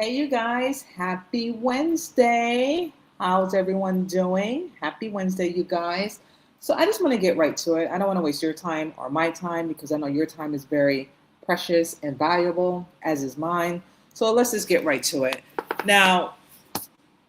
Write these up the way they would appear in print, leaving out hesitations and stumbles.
Hey, you guys, happy Wednesday. How's everyone doing? Happy Wednesday, you guys. So, I just want to get right to it. I don't want to waste your time or my time because I know your time is very precious and valuable, as is mine. So, let's just get right to it. Now,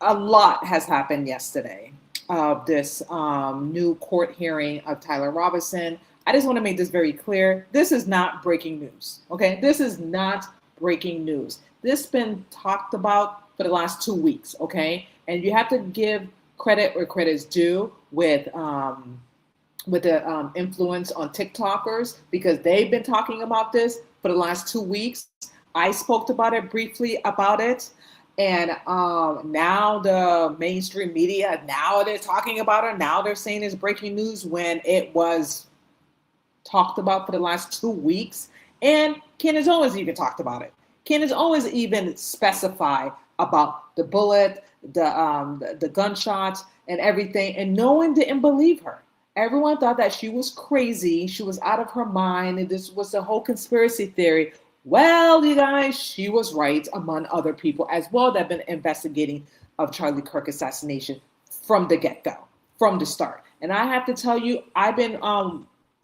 a lot has happened yesterday of this new court hearing of Tyler Robinson. I just want to make this very clear. This is not breaking news. Okay, this is not breaking news. This has been talked about for the last 2 weeks. Okay, and you have to give credit where credit is due with the influence on TikTokers because they've been talking about this for the last 2 weeks. I spoke about it briefly about it. And now the mainstream media, now they're talking about it. Now they're saying it's breaking news when it was talked about for the last 2 weeks. And Candace Owens even talked about it. Candace Owens even specified about the bullet, the gunshots, and everything. And no one didn't believe her. Everyone thought that she was crazy. She was out of her mind. And this was a whole conspiracy theory. Well, you guys, she was right, among other people as well that have been investigating of Charlie Kirk assassination from the get-go, from the start. And I have to tell you, I've been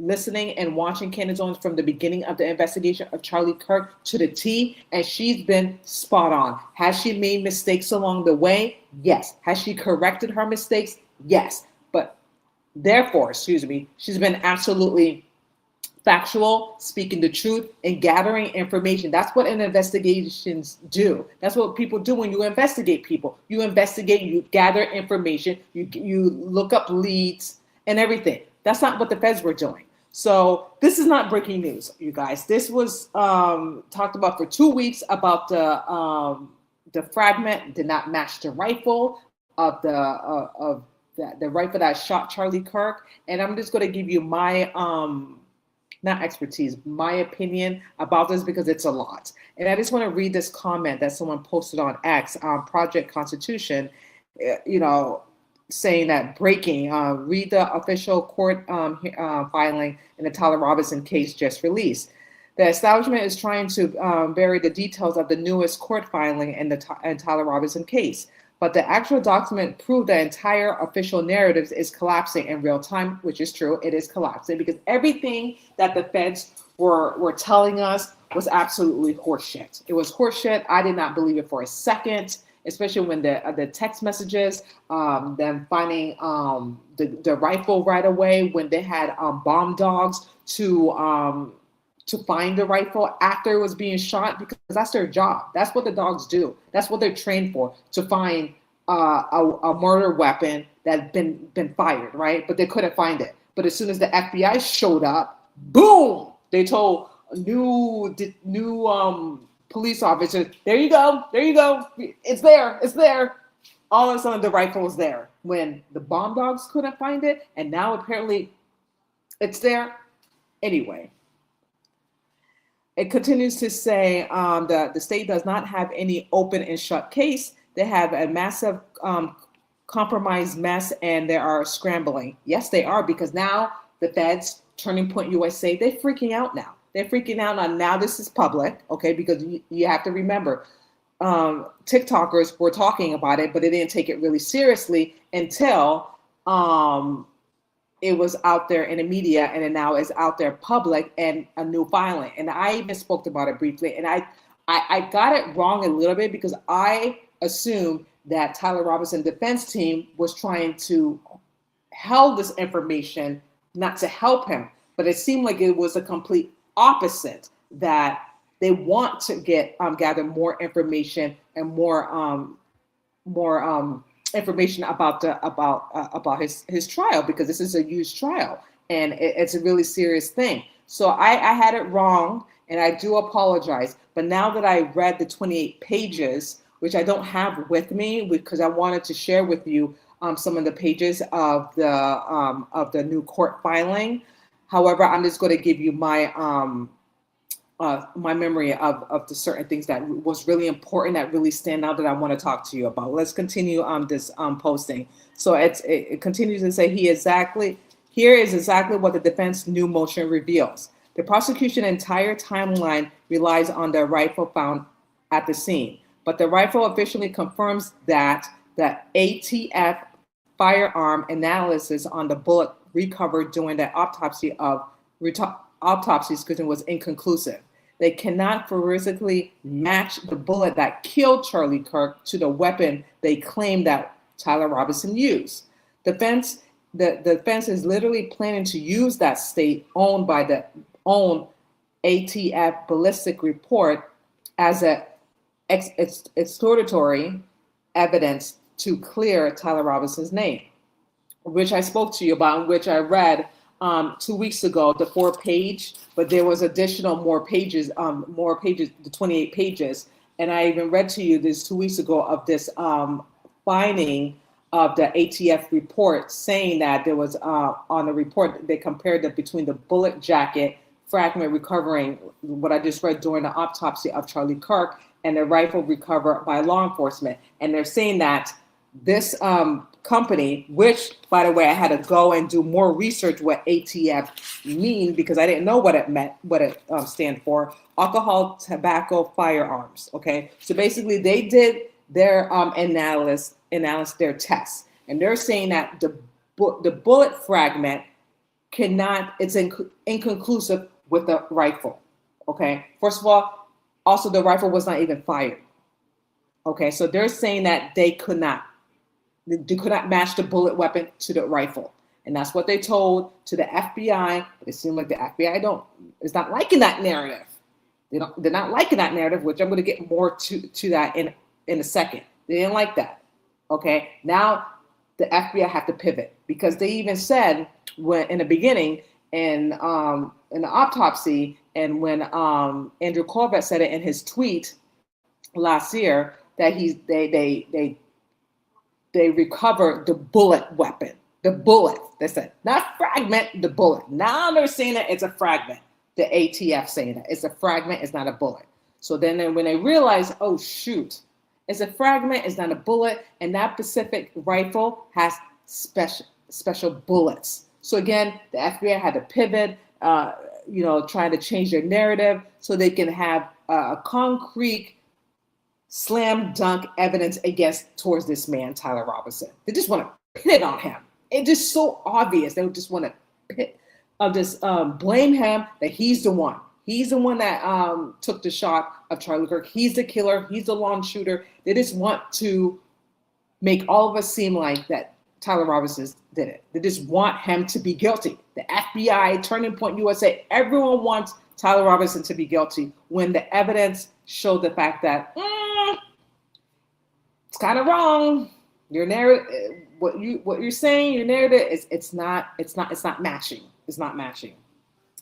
listening and watching Candace Owens from the beginning of the investigation of Charlie Kirk to the T, and she's been spot on. Has she made mistakes along the way? Yes. Has she corrected her mistakes? Yes. But therefore, she's been absolutely factual, speaking the truth, and gathering information. That's what investigations do. That's what people do when you investigate people. You investigate, you gather information, you look up leads and everything. That's not what the feds were doing. So this is not breaking news, you guys. This was talked about for 2 weeks about the fragment did not match the rifle of the rifle that shot Charlie Kirk. And I'm just going to give you my not expertise, my opinion about this because it's a lot. And I just want to read this comment that someone posted on X on Project Constitution, saying that breaking, read the official court filing in the Tyler Robinson case just released. The establishment is trying to bury the details of the newest court filing in the Tyler Robinson case. But the actual document proved the entire official narrative is collapsing in real time, which is true. It is collapsing because everything that the feds were telling us was absolutely horseshit. It was horseshit. I did not believe it for a second, especially when the text messages, them finding the rifle right away when they had bomb dogs to find the rifle after it was being shot, because that's their job. That's what the dogs do. That's what they're trained for, to find a murder weapon that's been fired, right? But they couldn't find it. But as soon as the FBI showed up, boom! They told new police officers, there you go, it's there. All of a sudden, the rifle was there when the bomb dogs couldn't find it, and now apparently it's there. Anyway. It continues to say that the state does not have any open and shut case. They have a massive compromised mess, and they are scrambling. Yes, they are, because now the feds, Turning Point USA, they're freaking out now. They're freaking out on now this is public, okay, because you have to remember, TikTokers were talking about it, but they didn't take it really seriously until it was out there in the media, and it now is out there public and a new filing. And I even spoke about it briefly, and I got it wrong a little bit because I assumed that Tyler Robinson defense team was trying to held this information not to help him, but it seemed like it was a complete opposite, that they want to gather more information and more information about his trial, because this is a huge trial and it's a really serious thing. So I had it wrong, and I do apologize. But now that I read the 28 pages, which I don't have with me because I wanted to share with you some of the pages of the new court filing. However, I'm just going to give you my memory of the certain things that was really important, that really stand out, that I want to talk to you about. Let's continue on this posting. So it continues to say, here is exactly what the defense new motion reveals. The prosecution entire timeline relies on the rifle found at the scene. But the rifle officially confirms that the ATF firearm analysis on the bullet recovered during the autopsy was inconclusive. They cannot forensically match the bullet that killed Charlie Kirk to the weapon they claim that Tyler Robinson used. The defense is literally planning to use that state-owned by the own ATF ballistic report as a exculpatory evidence to clear Tyler Robinson's name, which I spoke to you about, which I read 2 weeks ago, the 4-page, but there was more pages, the 28 pages. And I even read to you this 2 weeks ago of this finding of the ATF report saying that there was on the report, they compared it between the bullet jacket fragment recovering, what I just read during the autopsy of Charlie Kirk, and the rifle recovered by law enforcement. And they're saying that this company, which, by the way, I had to go and do more research what ATF mean because I didn't know what it meant, what it stand for, alcohol, tobacco, firearms. Okay, so basically they did their analysis, their tests, and they're saying that the bullet fragment it's inconclusive with the rifle. Okay, first of all, also the rifle was not even fired. Okay, so they're saying that they could not match the bullet weapon to the rifle. And that's what they told to the FBI. But it seemed like the FBI is not liking that narrative. They're not liking that narrative, which I'm going to get more to that in a second. They didn't like that. Okay, now the FBI have to pivot because they even said when in the beginning in the autopsy, and when Andrew Corvette said it in his tweet last year that they recovered the bullet weapon, the bullet. They said not fragment, the bullet. Now they're saying that it's a fragment. The ATF saying that it's a fragment, it's not a bullet. So then when they realize, oh shoot, it's a fragment, it's not a bullet, and that Pacific rifle has special bullets. So again, the FBI had to pivot, trying to change their narrative so they can have a concrete slam dunk evidence towards this man, Tyler Robinson. They just want to pin it on him. It's just so obvious. They just want to blame him that he's the one. He's the one that took the shot of Charlie Kirk. He's the killer. He's the lone shooter. They just want to make all of us seem like that Tyler Robinson did it. They just want him to be guilty. The FBI, Turning Point USA, everyone wants Tyler Robinson to be guilty when the evidence showed the fact that it's kind of wrong. Your narrative, what you're saying, your narrative it's not matching. It's not matching.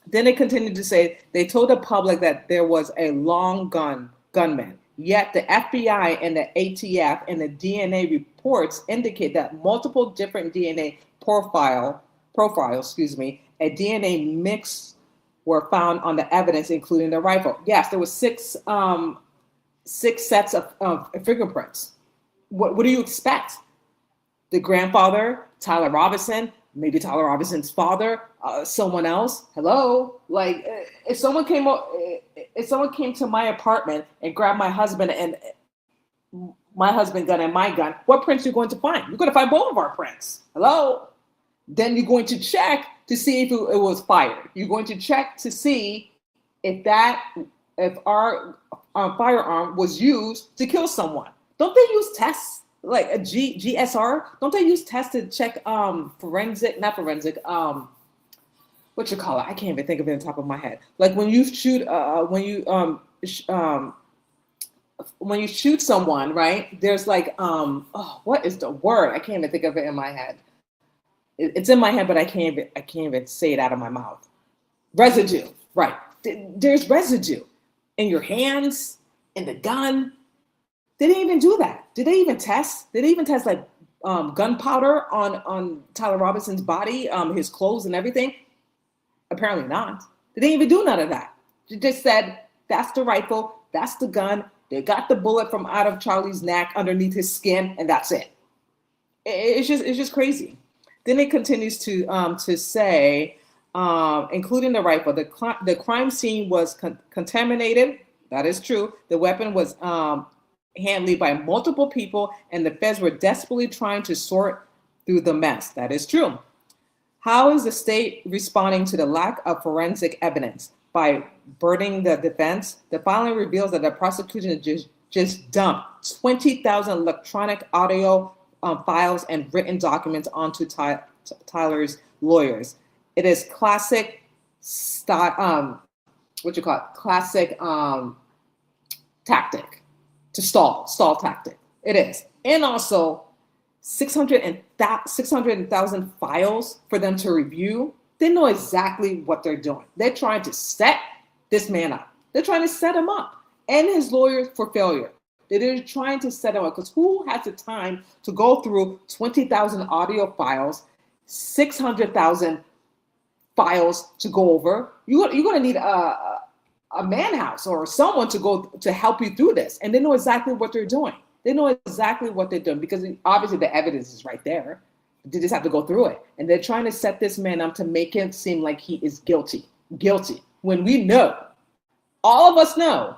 Then they continued to say they told the public that there was a long gunman. Yet the FBI and the ATF and the DNA reports indicate that multiple different DNA profiles, a DNA mix were found on the evidence, including the rifle. Yes, there was six sets of fingerprints. What do you expect? The grandfather, Tyler Robinson, maybe Tyler Robinson's father, someone else. Hello, like if someone came to my apartment and grabbed my husband and my husband gun and my gun, what prints are you going to find? You're going to find both of our prints. Hello. Then you're going to check to see if it was fired. You're going to check to see if our firearm was used to kill someone. Don't they use tests like a GSR? Don't they use tests to check forensic, what you call it? I can't even think of it on top of my head. Like when you shoot, when you shoot someone, right? There's like, what is the word? I can't even think of it in my head. It's in my head, but I can't even say it out of my mouth. Residue, right? There's residue in your hands, in the gun. They didn't even do that. Did they even test? Did they even test like gunpowder on Tyler Robinson's body, his clothes and everything? Apparently not. They didn't even do none of that. They just said, that's the rifle, that's the gun. They got the bullet from out of Charlie's neck underneath his skin, and that's it. It's just crazy. Then it continues to say, including the rifle, the crime scene was contaminated. That is true. The weapon was handled by multiple people, and the feds were desperately trying to sort through the mess. That is true. How is the state responding to the lack of forensic evidence? By burning the defense? The filing reveals that the prosecution just dumped 20,000 electronic audio files and written documents onto Tyler's lawyers. It is classic classic tactic to stall tactic. It is. And also 600,000 files for them to review. They know exactly what they're doing. They're trying to set this man up. They're trying to set him up and his lawyers for failure. They're trying to set him up because who has the time to go through 20,000 audio files, 600,000 files to go over? You're going to need a man house or someone to help you through this. And they know exactly what they're doing. They know exactly what they're doing because obviously the evidence is right there. They just have to go through it. And they're trying to set this man up to make him seem like he is guilty. When we know, all of us know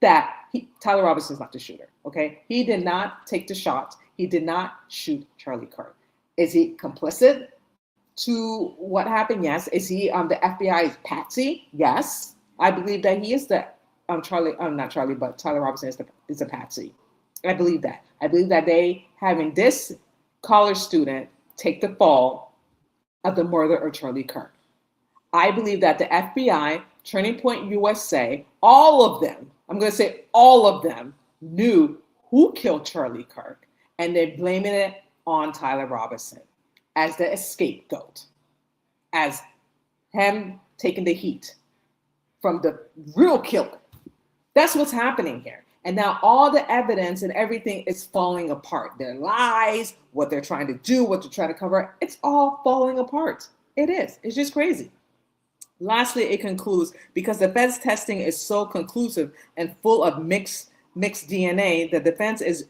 that Tyler Robinson is not the shooter, okay? He did not take the shot. He did not shoot Charlie Kirk. Is he complicit to what happened? Yes. Is he the FBI's patsy? Yes. I believe that he is the Tyler Robinson is a patsy. I believe that. I believe that they having this college student take the fall of the murder of Charlie Kirk. I believe that the FBI, Turning Point USA, all of them, I'm going to say all of them, knew who killed Charlie Kirk, and they're blaming it on Tyler Robinson as the scapegoat, as him taking the heat from the real killer. That's what's happening here. And now all the evidence and everything is falling apart. Their lies, what they're trying to do, what they're trying to cover, it's all falling apart. It is. It's just crazy. Lastly, it concludes, because the feds testing is so conclusive and full of mixed DNA, the defense is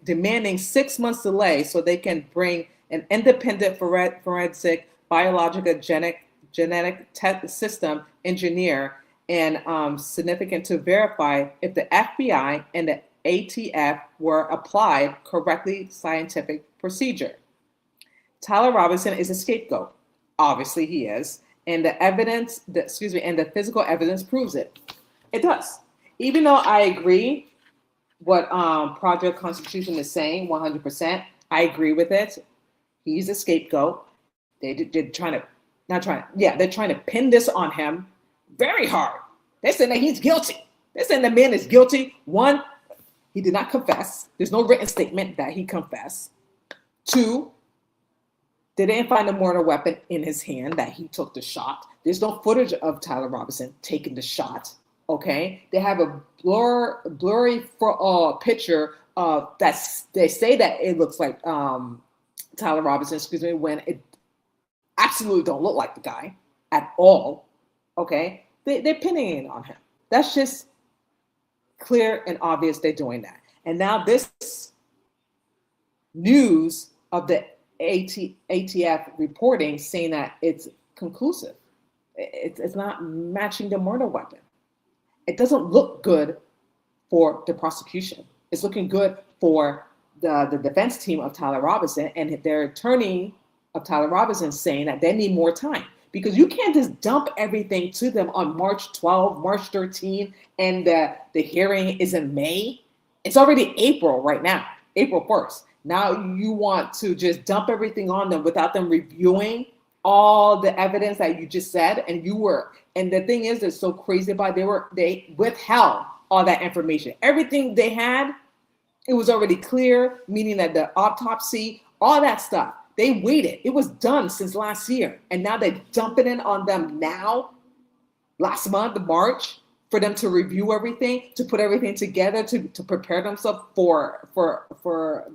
demanding 6 months delay so they can bring an independent forensic biological genetic system engineer and significant to verify if the FBI and the ATF were applied correctly scientific procedure. Tyler Robinson is a scapegoat. Obviously he is. And the evidence, and the physical evidence proves it. It does. Even though I agree what Project Constitution is saying 100%, I agree with it. He's a scapegoat. They're trying to pin this on him very hard. They're saying that he's guilty. They're saying the man is guilty. One, he did not confess. There's no written statement that he confessed. Two, they didn't find a mortar weapon in his hand that he took the shot. There's no footage of Tyler Robinson taking the shot. Okay, they have a blurry picture that they say that it looks like Tyler Robinson. When it absolutely don't look like the guy at all. Okay, they're pinning it on him. That's just clear and obvious. They're doing that, and now this news of the ATF reporting saying that it's conclusive. It's not matching the murder weapon. It doesn't look good for the prosecution. It's looking good for the defense team of Tyler Robinson and their attorney of Tyler Robinson saying that they need more time, because you can't just dump everything to them on March 12, March 13, and the hearing is in May. It's already April right now, April 1st. Now you want to just dump everything on them without them reviewing all the evidence that you just said, and the thing is that's so crazy about it, they withheld all that information. Everything they had, it was already clear, meaning that the autopsy, all that stuff, they waited. It was done since last year, and now they're dumping it on them now, last month, March, for them to review everything, to put everything together, to prepare themselves for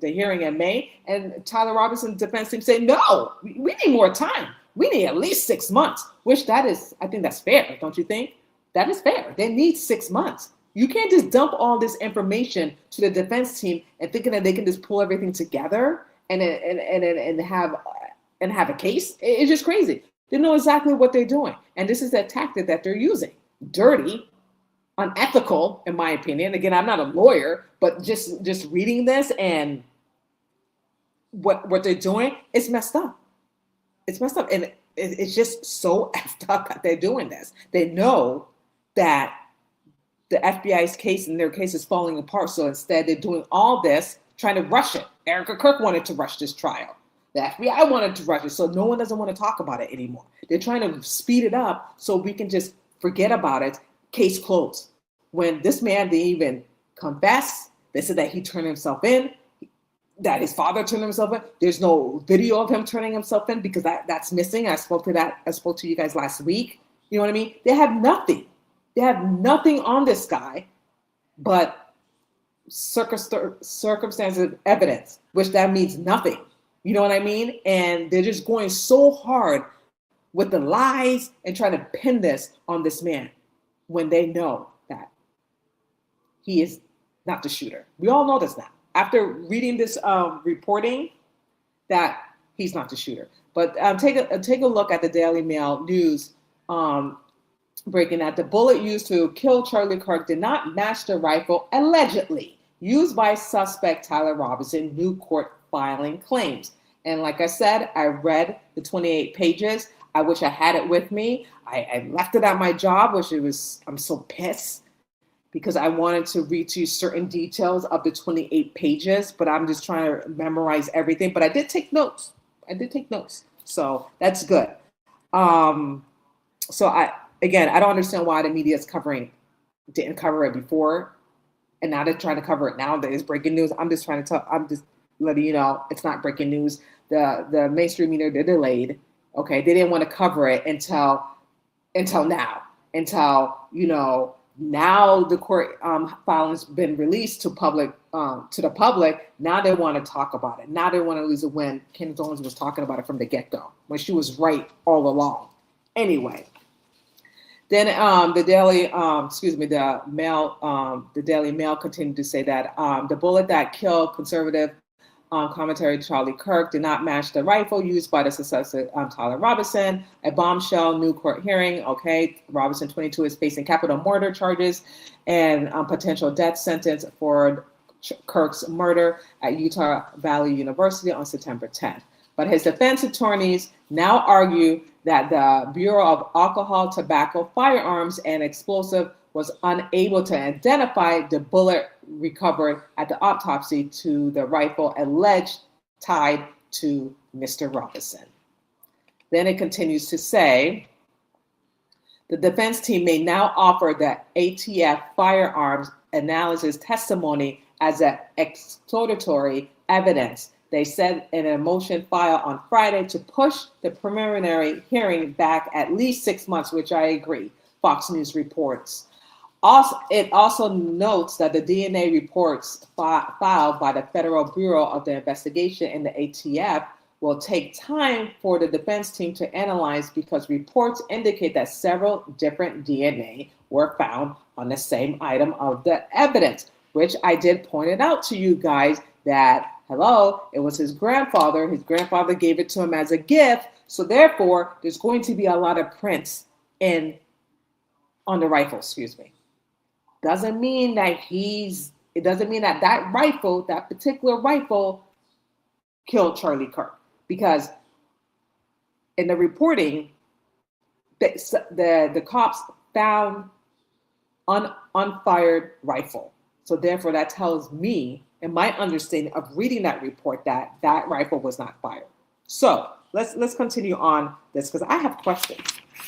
the hearing in May. And Tyler Robinson's defense team say, no, we need more time. We need at least 6 months, which I think that's fair, don't you think? That is fair. They need 6 months. You can't just dump all this information to the defense team and thinking that they can just pull everything together and have a case. It's just crazy. They know exactly what they're doing. And this is a tactic that they're using. Dirty, unethical, in my opinion. Again, I'm not a lawyer, but just reading this and what they're doing, it's messed up. It's messed up, and it's just so effed up that they're doing this. They know that the FBI's case and their case is falling apart, so instead they're doing all this, trying to rush it. Erica Kirk wanted to rush this trial. The FBI wanted to rush it, so no one doesn't want to talk about it anymore. They're trying to speed it up so we can just forget about it, case closed. When this man didn't even confess, they said that he turned himself in, that his father turned himself in. There's no video of him turning himself in because that's missing. I spoke to you guys last week. You know what I mean? They have nothing. They have nothing on this guy but circumstantial evidence, which that means nothing. You know what I mean? And they're just going so hard with the lies and trying to pin this on this man when they know that he is not the shooter. We all know this now. After reading this reporting, that he's not the shooter. But take a look at the Daily Mail news breaking that the bullet used to kill Charlie Kirk did not match the rifle allegedly used by suspect Tyler Robinson, new court filing claims. And like I said, I read the 28 pages. I wish I had it with me. I left it at my job, I'm so pissed because I wanted to read to you certain details of the 28 pages, but I'm just trying to memorize everything. But I did take notes. So that's good. So I don't understand why the media is didn't cover it before, and now they're trying to cover it now that it's breaking news. I'm just letting you know it's not breaking news. The mainstream media, they're delayed. Okay, they didn't want to cover it until now. Now the court filing's been released to the public. Now they want to talk about it. Now they want to lose it when Candace Owens was talking about it from the get-go, when she was right all along. Anyway, then the Daily Mail continued to say that the bullet that killed conservative commentary Charlie Kirk did not match the rifle used by the suspect Tyler Robinson. A bombshell new court hearing. Okay, Robinson, 22, is facing capital murder charges and potential death sentence for Kirk's murder at Utah Valley University on September 10th. But his defense attorneys now argue that the Bureau of Alcohol, Tobacco, Firearms, and Explosive was unable to identify the bullet recovered at the autopsy to the rifle alleged tied to Mr. Robinson. Then it continues to say, the defense team may now offer the ATF firearms analysis testimony as an exculpatory evidence. They said in a motion filed on Friday to push the preliminary hearing back at least 6 months, which I agree, Fox News reports. It also notes that the DNA reports filed by the Federal Bureau of the Investigation and the ATF will take time for the defense team to analyze because reports indicate that several different DNA were found on the same item of the evidence, which I did point it out to you guys that, it was his grandfather. His grandfather gave it to him as a gift. So therefore, there's going to be a lot of prints on the rifle, Doesn't mean that that particular rifle killed Charlie Kirk, because in the reporting, the cops found unfired rifle. So therefore, that tells me, in my understanding of reading that report, that rifle was not fired. So let's continue on this because I have questions.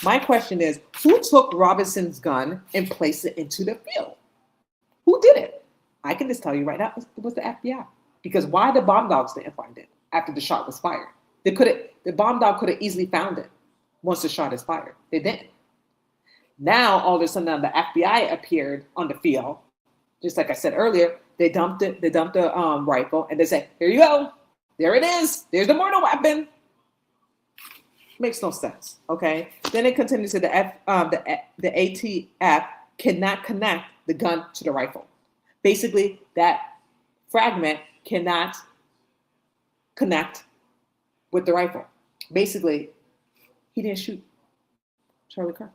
My question is, who took Robinson's gun and placed it into the field? Who did it? I can just tell you right now, it was the FBI. Because why the bomb dogs didn't find it after the shot was fired? The bomb dog could have easily found it once the shot is fired. They didn't. Now, all of a sudden, the FBI appeared on the field. Just like I said earlier, they dumped the rifle, and they said, "Here you go. There it is. There's the murder weapon." Makes no sense. Okay. Then it continues to the ATF cannot connect the gun to the rifle. Basically, that fragment cannot connect with the rifle. Basically, he didn't shoot Charlie Kirk.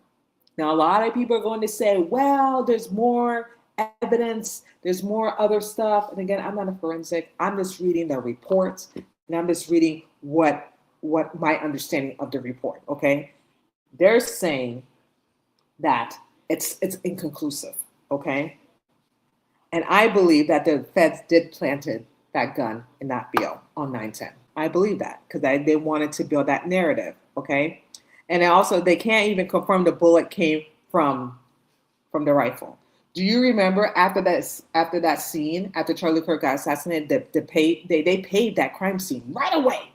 Now, a lot of people are going to say, well, there's more evidence, there's more other stuff. And again, I'm not a forensic. I'm just reading the reports, and I'm just reading what my understanding of the report, okay? They're saying that it's inconclusive, okay? And I believe that the feds did planted that gun in that bill on 9/10. I believe that because they wanted to build that narrative, okay? And also, they can't even confirm the bullet came from the rifle. Do you remember after that scene, after Charlie Kirk got assassinated, they paved that crime scene right away?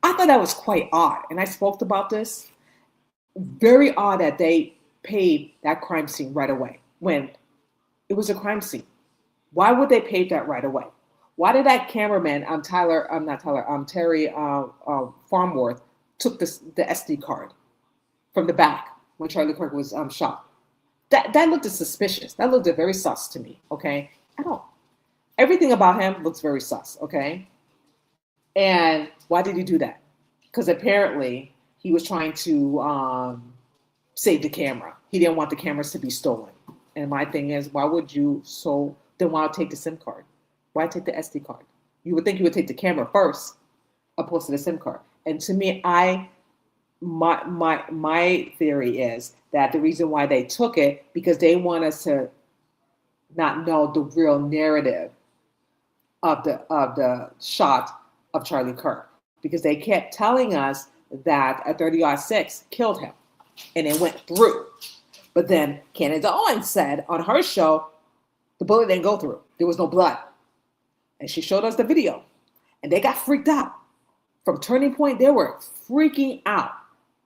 I thought that was quite odd, and I spoke about this. Very odd that they paved that crime scene right away when it was a crime scene. Why would they pave that right away? Why did that cameraman, Terry Farmworth, took the SD card from the back when Charlie Kirk was shot? That looked suspicious. That looked very sus to me. Okay, everything about him looks very sus. Okay, and why did he do that? Because apparently he was trying to save the camera. He didn't want the cameras to be stolen. And my thing is, why would you then why take the SIM card? Why take the SD card? You would think you would take the camera first, opposed to the SIM card. And to me, my theory is that the reason why they took it because they want us to not know the real narrative of the shot of Charlie Kirk, because they kept telling us that a 30-06 killed him, and it went through. But then Candace Owens said on her show, the bullet didn't go through. There was no blood. And she showed us the video. And they got freaked out. From Turning Point, they were freaking out.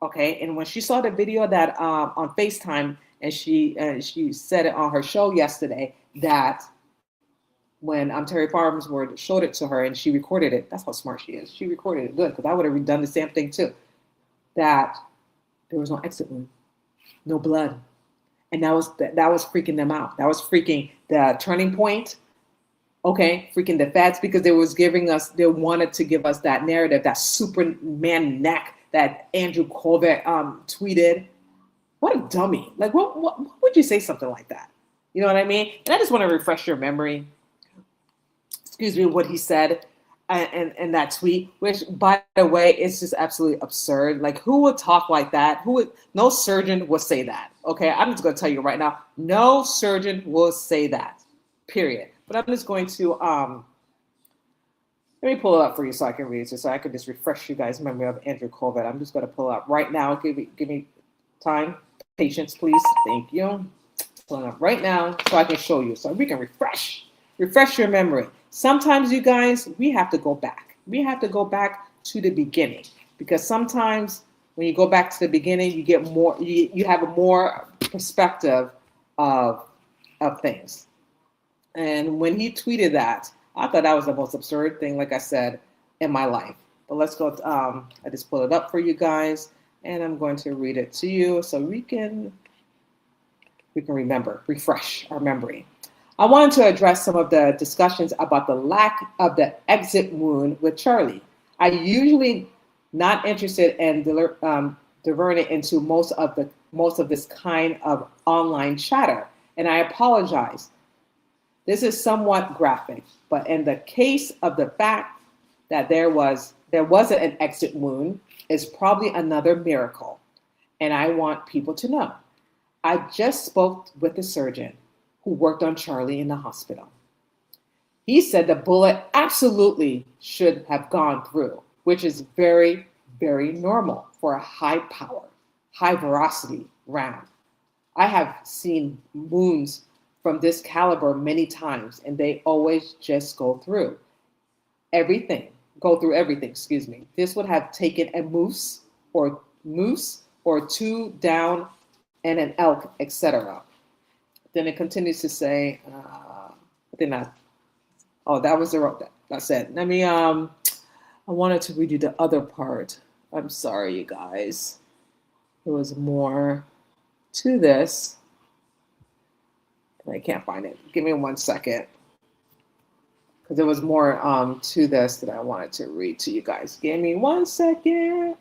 Okay? And when she saw the video that on FaceTime, and she said it on her show yesterday, that when Terry Farmworth showed it to her and she recorded it, that's how smart she is. She recorded it good, because I would have done the same thing too. That there was no exit wound, no blood. And that was freaking them out. That was freaking the Turning Point. Okay, freaking the feds, because they wanted to give us that narrative, that Superman neck that Andrew Colbert tweeted. What a dummy. Like, what would you say something like that? You know what I mean? And I just want to refresh your memory. Excuse me, what he said in that tweet, which, by the way, is just absolutely absurd. Like, who would talk like that? No surgeon would say that. Okay, I'm just going to tell you right now, no surgeon will say that, period. But I'm just going to, let me pull it up for you so I can read it, so I can just refresh you guys' memory of Andrew Colbert. I'm just going to pull it up right now. Give me time, patience, please. Thank you. Pulling up right now so I can show you, so we can refresh your memory. Sometimes, you guys, we have to go back. We have to go back to the beginning, because sometimes when you go back to the beginning, you get more. You have a more perspective of things. And when he tweeted that, I thought that was the most absurd thing, like I said, in my life. But let's go. I just pulled it up for you guys, and I'm going to read it to you so we can remember, refresh our memory. I wanted to address some of the discussions about the lack of the exit wound with Charlie. I usually not interested in diverting into most of this kind of online chatter, and I apologize. This is somewhat graphic, but in the case of the fact that there wasn't an exit wound is probably another miracle, and I want people to know. I just spoke with the surgeon who worked on Charlie in the hospital. He said the bullet absolutely should have gone through, which is very, very normal for a high power, high velocity round. I have seen wounds from this caliber many times, and they always just go through everything. Excuse me. This would have taken a moose or two down and an elk, etc. Then it continues to say, I think that. Oh, that was that's it. Let me. I wanted to read you the other part. I'm sorry, you guys. There was more to this. I can't find it. Give me 1 second. Because there was more to this that I wanted to read to you guys. Give me 1 second.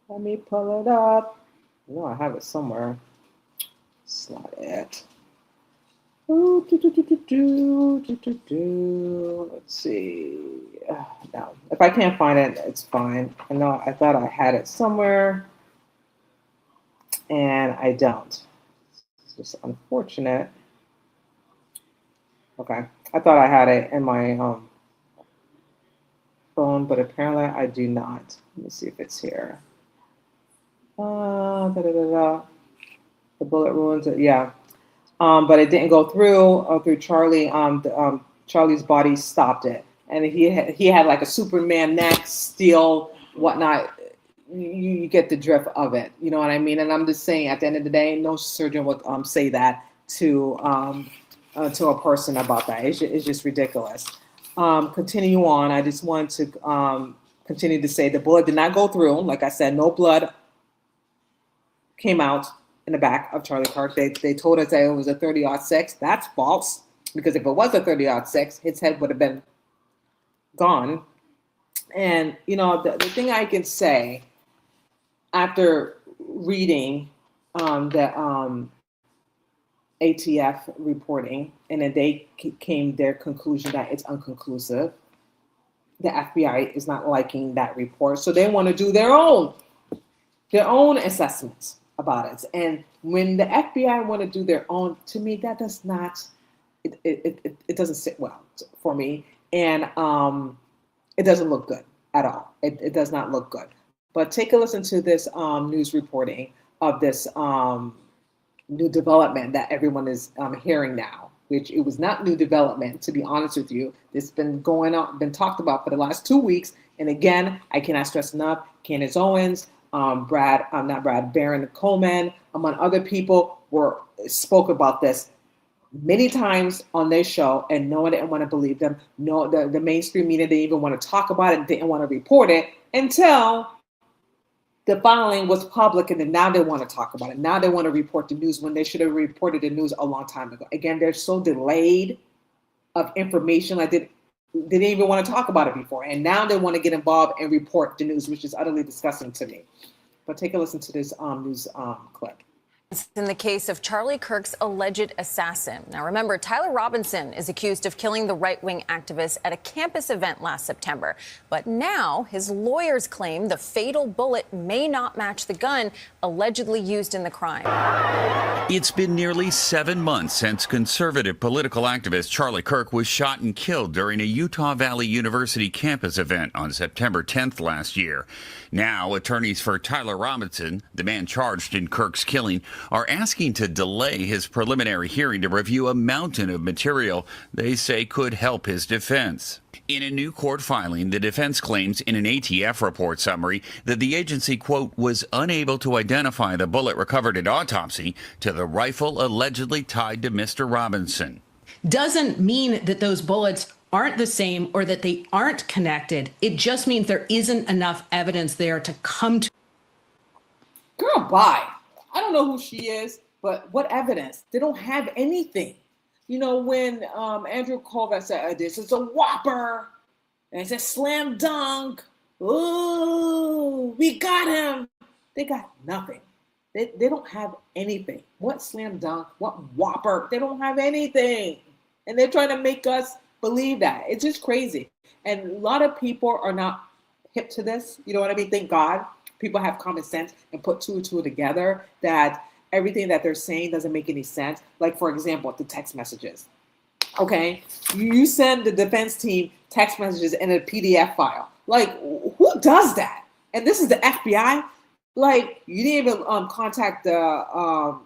Let me pull it up. No, I have it somewhere. That's not it. Let's see. No, if I can't find it, it's fine. I thought I had it somewhere, and I don't. It's just unfortunate. Okay, I thought I had it in my phone, but apparently I do not. Let me see if it's here. The bullet wounds. Yeah. But it didn't go through Charlie. Charlie's body stopped it, and he had like a Superman neck, steel, whatnot. You get the drift of it. You know what I mean? And I'm just saying, at the end of the day, no surgeon would say that to a person about that. It's just ridiculous. Continue on. I just want to continue to say the bullet did not go through. Like I said, no blood came out in the back of Charlie Kirk. They told us that it was a 30-06. That's false, because if it was a 30-06, his head would have been gone. And the thing I can say after reading the ATF reporting, and then they came their conclusion that it's unconclusive. The FBI is not liking that report, so they want to do their own assessments about it. And when the FBI want to do their own, to me, that does not, it doesn't sit well for me. And it doesn't look good at all. It does not look good. But take a listen to this news reporting of this new development that everyone is hearing now, which it was not new development, to be honest with you. This been going on, been talked about for the last 2 weeks. And again, I cannot stress enough, Candace Owens, Baron Coleman, among other people, spoke about this many times on their show, and no one didn't want to believe them. No, the mainstream media didn't even want to talk about it, didn't want to report it until the filing was public, and then now they want to talk about it. Now they want to report the news when they should have reported the news a long time ago. Again, they're so delayed of information. They didn't even want to talk about it before, and now they want to get involved and report the news, which is utterly disgusting to me. But take a listen to this news clip. In the case of Charlie Kirk's alleged assassin. Now, remember, Tyler Robinson is accused of killing the right-wing activist at a campus event last September. But now his lawyers claim the fatal bullet may not match the gun allegedly used in the crime. It's been nearly 7 months since conservative political activist Charlie Kirk was shot and killed during a Utah Valley University campus event on September 10th last year. Now, attorneys for Tyler Robinson, the man charged in Kirk's killing, are asking to delay his preliminary hearing to review a mountain of material they say could help his defense. In a new court filing, the defense claims in an ATF report summary that the agency, quote, was unable to identify the bullet recovered at autopsy to the rifle allegedly tied to Mr. Robinson. Doesn't mean that those bullets aren't the same or that they aren't connected. It just means there isn't enough evidence there to come to. Girl, bye. I don't know who she is, but what evidence? They don't have anything. When Andrew Colvett said, this is a whopper, and it's a slam dunk. Ooh, we got him. They got nothing. They don't have anything. What slam dunk? What whopper? They don't have anything. And they're trying to make us believe that. It's just crazy. And a lot of people are not hip to this. You know what I mean? Thank God. People have common sense and put two and two together that everything that they're saying doesn't make any sense. Like, for example, the text messages. Okay, you send the defense team text messages in a PDF file. Like, who does that? And this is the FBI. Like, you didn't even contact the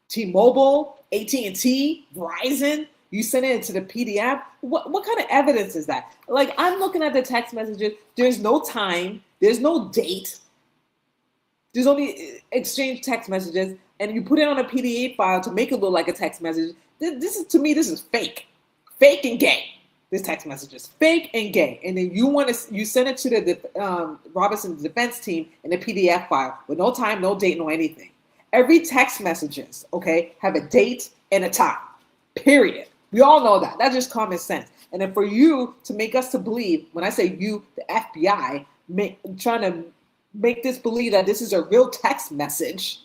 T-Mobile, AT&T, Verizon. You send it into the PDF. What kind of evidence is that? Like, I'm looking at the text messages. There's no time. There's no date. There's only exchange text messages, and you put it on a PDF file to make it look like a text message. This is, to me, this is fake and gay. This text message is fake and gay, and then you send it to the Robinson defense team in a PDF file with no time, no date, no anything. Every text messages, okay, have a date and a time. Period. We all know that. That's just common sense. And then for you to make us to believe, when I say you, the FBI, trying to make this believe that this is a real text message,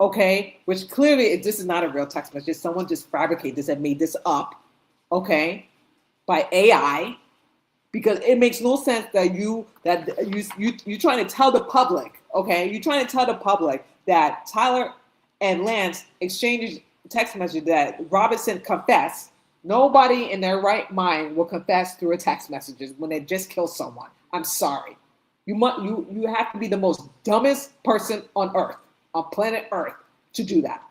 okay, which clearly this is not a real text message. Someone just fabricated this and made this up, okay, by AI, because it makes no sense that you trying to tell the public, okay, you're trying to tell the public that Tyler and Lance exchanged text message that Robinson confessed. Nobody in their right mind will confess through a text messages when they just kill someone. I'm sorry. You have to be the most dumbest person on earth, on planet Earth, to do that.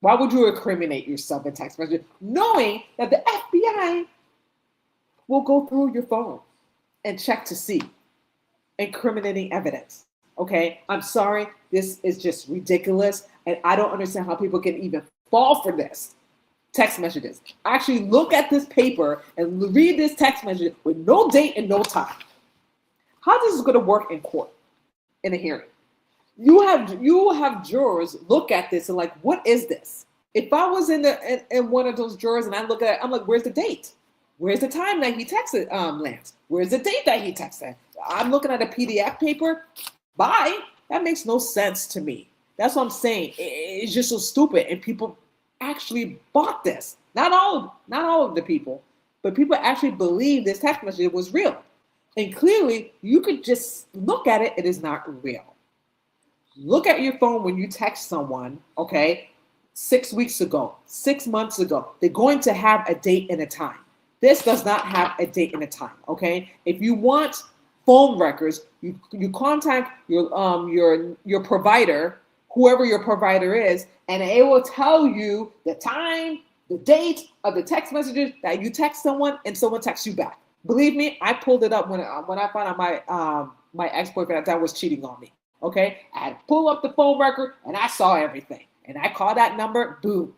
Why would you incriminate yourself in text message, knowing that the FBI will go through your phone and check to see incriminating evidence? Okay, I'm sorry. This is just ridiculous, and I don't understand how people can even fall for this. Text messages. Actually, look at this paper and read this text message with no date and no time. How this is going to work in court, in a hearing? You have jurors look at this and like, what is this? If I was in one of those jurors and I look at it, I'm like, where's the date? Where's the time that he texted Lance? Where's the date that he texted? I'm looking at a PDF paper. Bye. That makes no sense to me. That's what I'm saying. It's just so stupid, and people actually bought this. Not all of the people, but people actually believe this text message was real. And clearly, you could just look at it. It is not real. Look at your phone when you text someone, okay, 6 weeks ago, 6 months ago. They're going to have a date and a time. This does not have a date and a time, okay? If you want phone records, you contact your provider, whoever your provider is, and it will tell you the time, the date of the text messages that you text someone and someone texts you back. Believe me, I pulled it up when I found out my ex-boyfriend that was cheating on me. Okay, I pull up the phone record and I saw everything, and I called that number. Boom,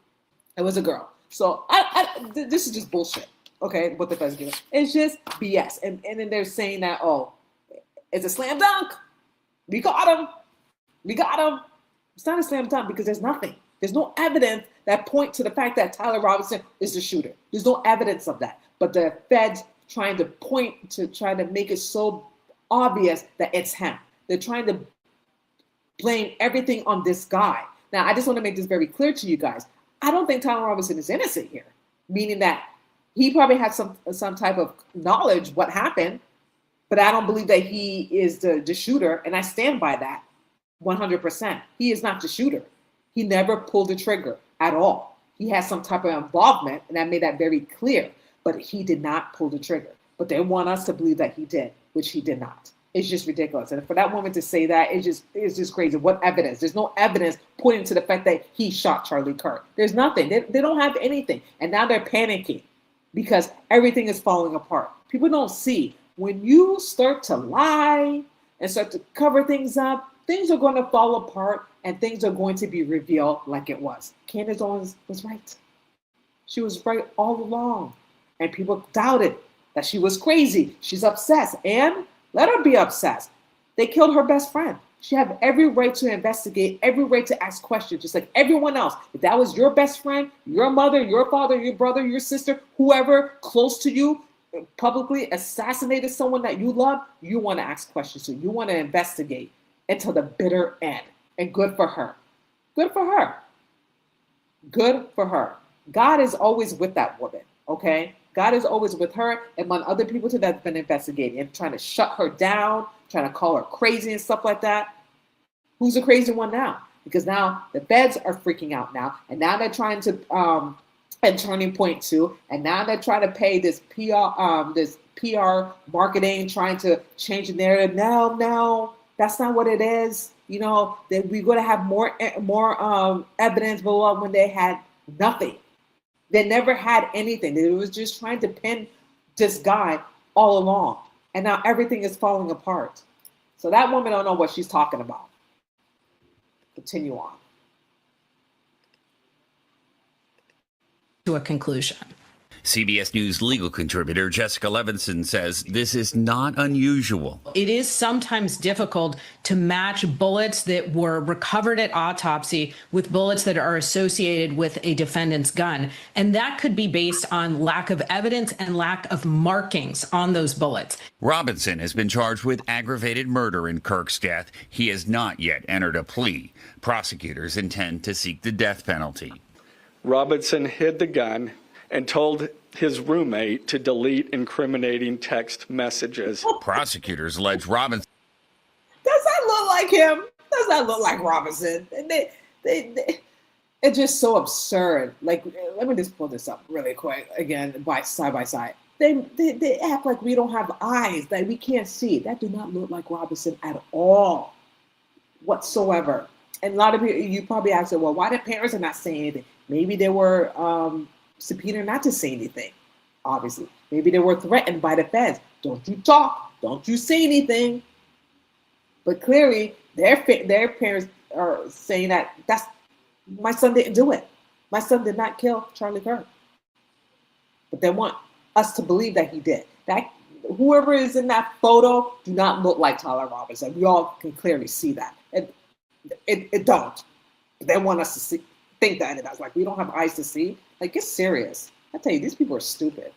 it was a girl. So this is just bullshit. Okay, what the feds doing? It's just BS. And then they're saying that, oh, it's a slam dunk. We got him. It's not a slam dunk because there's nothing. There's no evidence that point to the fact that Tyler Robinson is the shooter. There's no evidence of that. But the feds trying to make it so obvious that it's him. They're trying to blame everything on this guy. Now, I just want to make this very clear to you guys. I don't think Tyler Robinson is innocent here, meaning that he probably had some type of knowledge what happened, but I don't believe that he is the shooter, and I stand by that 100%. He is not the shooter. He never pulled the trigger at all. He has some type of involvement, and I made that very clear, but he did not pull the trigger. But they want us to believe that he did, which he did not. It's just ridiculous. And for that woman to say that, it's just crazy. What evidence? There's no evidence pointing to the fact that he shot Charlie Kirk. There's nothing. They don't have anything. And now they're panicking because everything is falling apart. People don't see when you start to lie and start to cover things up, things are going to fall apart and things are going to be revealed like it was. Candace Owens was right. She was right all along. And people doubted that she was crazy. She's obsessed. And let her be obsessed. They killed her best friend. She had every right to investigate, every right to ask questions, just like everyone else. If that was your best friend, your mother, your father, your brother, your sister, whoever close to you publicly assassinated someone that you love, you want to ask questions. So you want to investigate until the bitter end. And good for her. Good for her. Good for her. God is always with that woman, okay? God is always with her and among other people too that's been investigating and trying to shut her down, trying to call her crazy and stuff like that. Who's the crazy one now? Because now the feds are freaking out now, and now they're trying to and Turning Point too, and now they're trying to pay this PR marketing, trying to change the narrative. No, that's not what it is. You know that we're going to have more evidence, blah, when they had nothing. They never had anything. They was just trying to pin this guy all along. And now everything is falling apart. So that woman don't know what she's talking about. Continue on. To a conclusion. CBS News legal contributor Jessica Levinson says this is not unusual. It is sometimes difficult to match bullets that were recovered at autopsy with bullets that are associated with a defendant's gun. And that could be based on lack of evidence and lack of markings on those bullets. Robinson has been charged with aggravated murder in Kirk's death. He has not yet entered a plea. Prosecutors intend to seek the death penalty. Robinson hid the gun and told his roommate to delete incriminating text messages. Prosecutors allege Robinson. Does that look like him? Does that look like Robinson? And it's just so absurd. Like, let me just pull this up really quick again, by side. They act like we don't have eyes, that we can't see. That do not look like Robinson at all, whatsoever. And a lot of you probably ask, well, why the parents are not saying anything? Maybe they were subpoenaed not to say anything, obviously. Maybe they were threatened by the feds. Don't you talk. Don't you say anything. But clearly, their parents are saying that my son didn't do it. My son did not kill Charlie Kirk. But they want us to believe that he did. That whoever is in that photo do not look like Tyler Robinson. We all can clearly see that. It don't. They want us to think that, and that's like, we don't have eyes to see. Like, it's serious. I tell you, these people are stupid.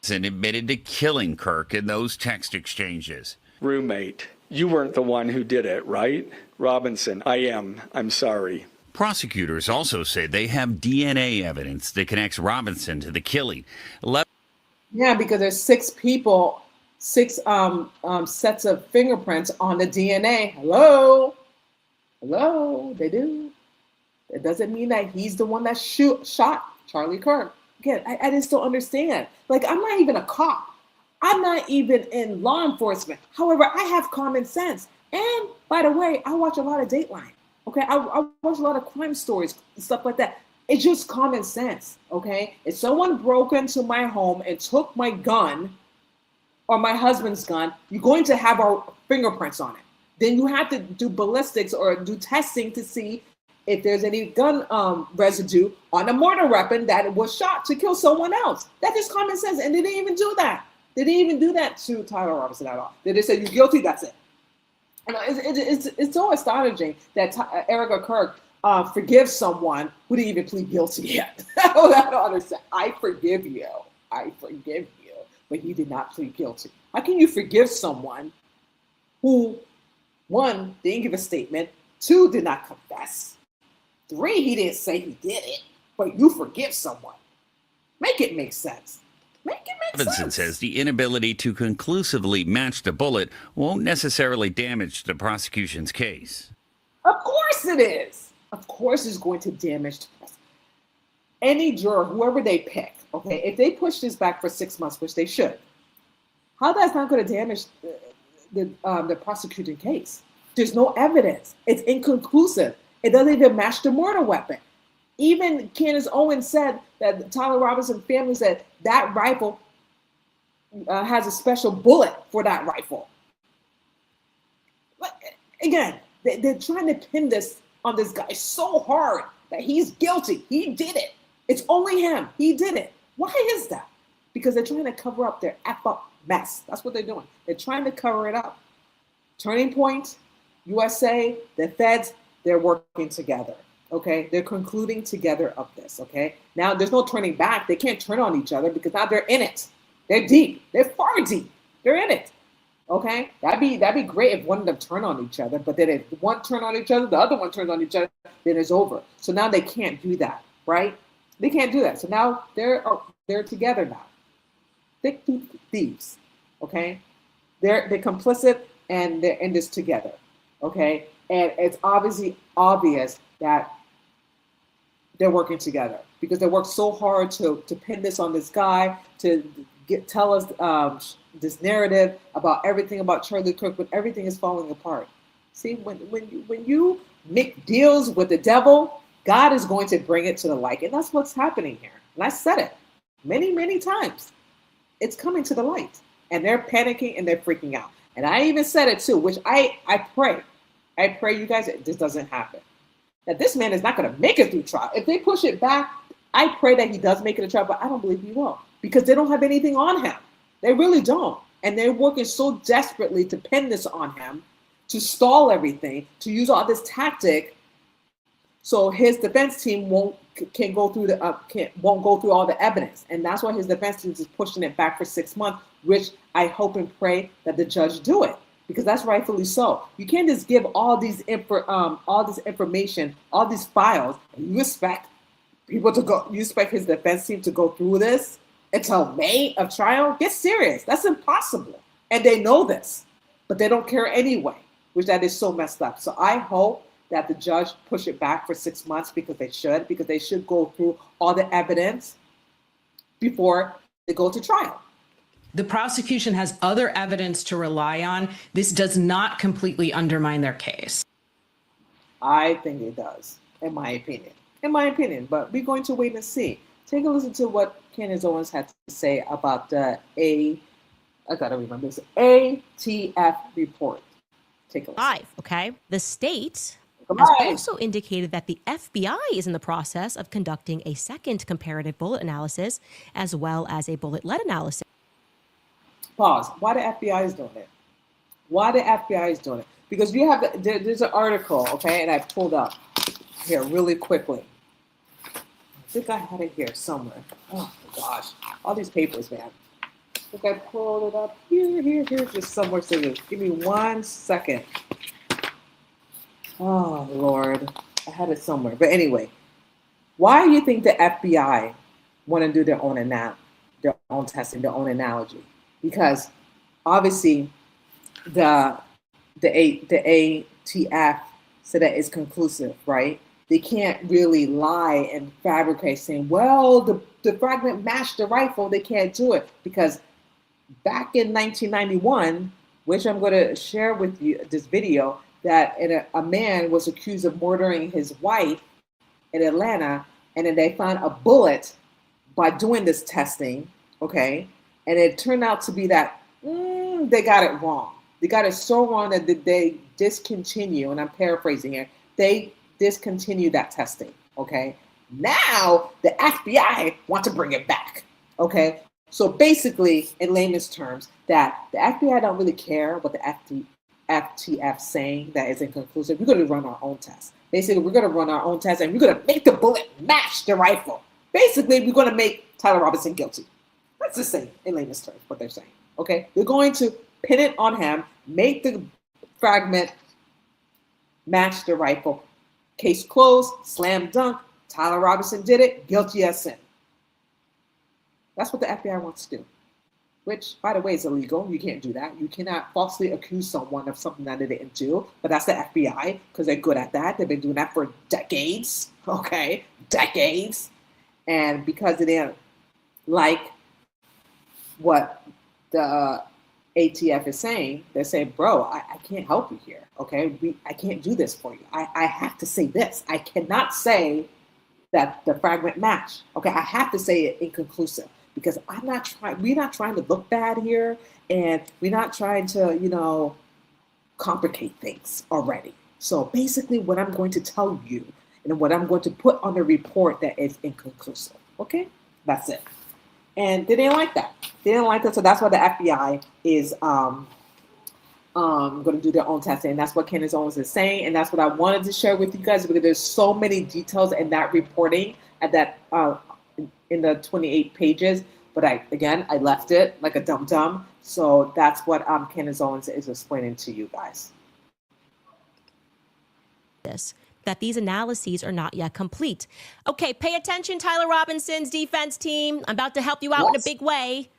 And admitted to killing Kirk in those text exchanges. Roommate, you weren't the one who did it, right? Robinson, I am. I'm sorry. Prosecutors also say they have DNA evidence that connects Robinson to the killing. Yeah, because there's 6 people, 6 sets of fingerprints on the DNA. Hello, they do. It doesn't mean that he's the one that shot Charlie Kirk. Again, I just don't understand. Like, I'm not even a cop. I'm not even in law enforcement. However, I have common sense. And by the way, I watch a lot of Dateline. Okay, I watch a lot of crime stories and stuff like that. It's just common sense. Okay, if someone broke into my home and took my gun or my husband's gun, you're going to have our fingerprints on it. Then you have to do ballistics or do testing to see if there's any gun residue on a mortar weapon that was shot to kill someone else. That's just common sense. And they didn't even do that. They didn't even do that to Tyler Robinson at all. They just said, you're guilty, that's it. And it's so astonishing that Erica Kirk forgives someone who didn't even plead guilty yet. I don't understand. I forgive you, but he did not plead guilty. How can you forgive someone who, 1, didn't give a statement, 2, did not confess, 3, he didn't say he did it, but you forgive someone? Make it make sense. Robinson says the inability to conclusively match the bullet won't necessarily damage the prosecution's case. Of course it is. Of course it's going to damage any juror, whoever they pick. Okay, if they push this back for 6 months, which they should, how that's not going to damage the prosecuting case? There's no evidence. It's inconclusive. It doesn't even match the mortar weapon. Even Candace Owens said that the Tyler Robinson family said that rifle has a special bullet for that rifle. But again, they're trying to pin this on this guy so hard that he's guilty. He did it. It's only him. He did it. Why is that? Because they're trying to cover up their F-up mess. That's what they're doing. They're trying to cover it up. Turning Point, USA, the feds, they're working together, okay? They're concluding together of this, okay? Now, there's no turning back. They can't turn on each other because now they're in it. They're deep. They're far deep. They're in it, okay? That'd be great if one of them turn on each other, but then if one turn on each other, the other one turns on each other, then it's over. So now they can't do that, right? They can't do that. So now they're together now. Thick thieves, okay? They're complicit and they're in this together, okay? And it's obvious that they're working together because they worked so hard to pin this on this guy, to tell us this narrative about everything about Charlie Kirk, but everything is falling apart. See, when you make deals with the devil, God is going to bring it to the light. And that's what's happening here. And I said it many, many times. It's coming to the light. And they're panicking and they're freaking out. And I even said it too, which I pray you guys, this doesn't happen. That this man is not going to make it through trial. If they push it back, I pray that he does make it a trial, but I don't believe he will. because they don't have anything on him. They really don't. And they're working so desperately to pin this on him, to stall everything, to use all this tactic, so his defense team won't go through all the evidence. And that's why his defense team is pushing it back for 6 months, which I hope and pray that the judge do it, because that's rightfully so. You can't just give all this information, all these files, and you expect his defense team to go through this until May of trial? Get serious. That's impossible. And they know this, but they don't care anyway, which that is so messed up. So I hope that the judge push it back for 6 months, because they should go through all the evidence before they go to trial. The prosecution has other evidence to rely on. This does not completely undermine their case. I think it does, in my opinion, but we're going to wait and see. Take a listen to what Candace Owens had to say about the ATF report. Take a listen. Okay. The state has also indicated that the FBI is in the process of conducting a second comparative bullet analysis, as well as a bullet lead analysis. Pause. Why the FBI is doing it? Because there's an article, okay, and I pulled up here really quickly. I think I had it here somewhere. Oh my gosh, all these papers, man. I think I pulled it up here, just somewhere. So give me 1 second. Oh Lord, I had it somewhere. But anyway, why do you think the FBI want to do their own testing, their own analogy? Because obviously the ATF said that it's conclusive, right? They can't really lie and fabricate saying, well, the fragment matched the rifle. They can't do it because back in 1991, which I'm going to share with you this video, that a man was accused of murdering his wife in Atlanta, and then they found a bullet by doing this testing, okay? And it turned out to be that they got it wrong. They got it so wrong that they discontinue, and I'm paraphrasing here, they discontinued that testing, okay? Now, the FBI want to bring it back, okay? So basically, in layman's terms, that the FBI don't really care what the FTF saying that is inconclusive. We're going to run our own test. Basically, we're going to run our own test, and we're going to make the bullet match the rifle. Basically, we're going to make Tyler Robinson guilty. That's the same in layman's terms, what they're saying. Okay, they're going to pin it on him, make the fragment match the rifle. Case closed, slam dunk. Tyler Robinson did it, guilty as sin. That's what the FBI wants to do, which, by the way, is illegal. You can't do that. You cannot falsely accuse someone of something that they didn't do. But that's the FBI, because they're good at that. They've been doing that for decades. Okay, decades. And because they didn't like what the ATF is saying, they're saying, bro, I can't help you here, okay? I can't do this for you. I have to say this. I cannot say that the fragment match, okay? I have to say it inconclusive, because we're not trying to look bad here, and we're not trying to, complicate things already. So basically what I'm going to tell you and what I'm going to put on the report that is inconclusive, okay? That's it. And they didn't like that. So that's why the FBI is going to do their own testing. And that's what Candace Owens is saying. And that's what I wanted to share with you guys, because there's so many details in that reporting at that in the 28 pages. But I left it like a dum-dum. So that's what Candace Owens is explaining to you guys. That these analyses are not yet complete. Okay, pay attention, Tyler Robinson's defense team. I'm about to help you out in a big way.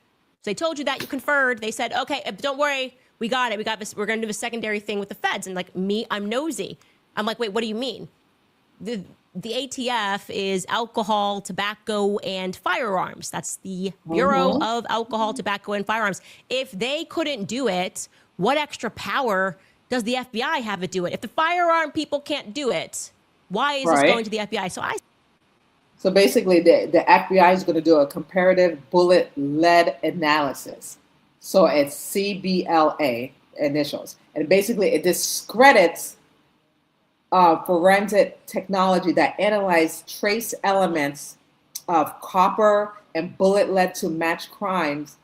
So they told you that, you conferred. They said, okay, don't worry, we got it. We got this. We're going to do a secondary thing with the feds. And like me, I'm nosy. I'm like, wait, what do you mean? The ATF is alcohol, tobacco, and firearms. That's the Bureau of Alcohol, Tobacco, and Firearms. If they couldn't do it, what extra power does the FBI have to do it? If the firearm people can't do it, why is this going to the FBI? So basically, the FBI is going to do a comparative bullet lead analysis. So it's CBLA initials. And basically, it discredits forensic technology that analyze trace elements of copper and bullet lead to match crimes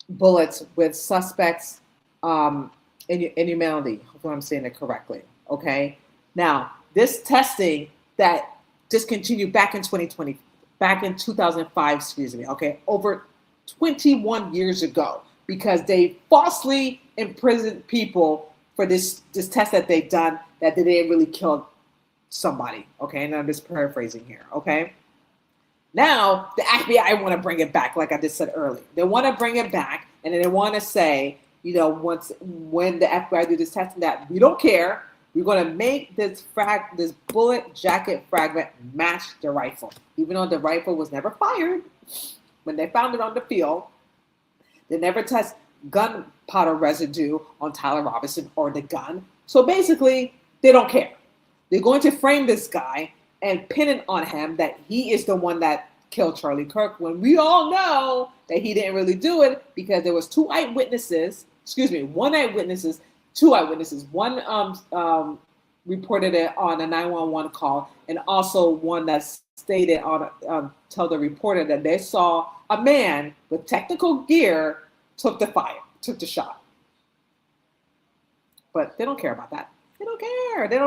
bullets with suspects inhumanity. Hopefully I'm saying it correctly. Okay. Now, this testing that discontinued back in 2005, excuse me, okay, over 21 years ago, because they falsely imprisoned people for this test that they've done that they didn't really kill somebody. Okay, and I'm just paraphrasing here. Okay. Now the FBI want to bring it back, like I just said earlier. They want to bring it back, and then they want to say, when the FBI do this testing, that we don't care. We're going to make this bullet jacket fragment match the rifle, even though the rifle was never fired. When they found it on the field, they never test gunpowder residue on Tyler Robinson or the gun. So basically, they don't care. They're going to frame this guy and pin it on him that he is the one that killed Charlie Kirk, when we all know that he didn't really do it, because there was one eyewitnesses, two eyewitnesses. One reported it on a 911 call, and also one that stated tell the reporter that they saw a man with technical gear took the shot. But they don't care about that. They don't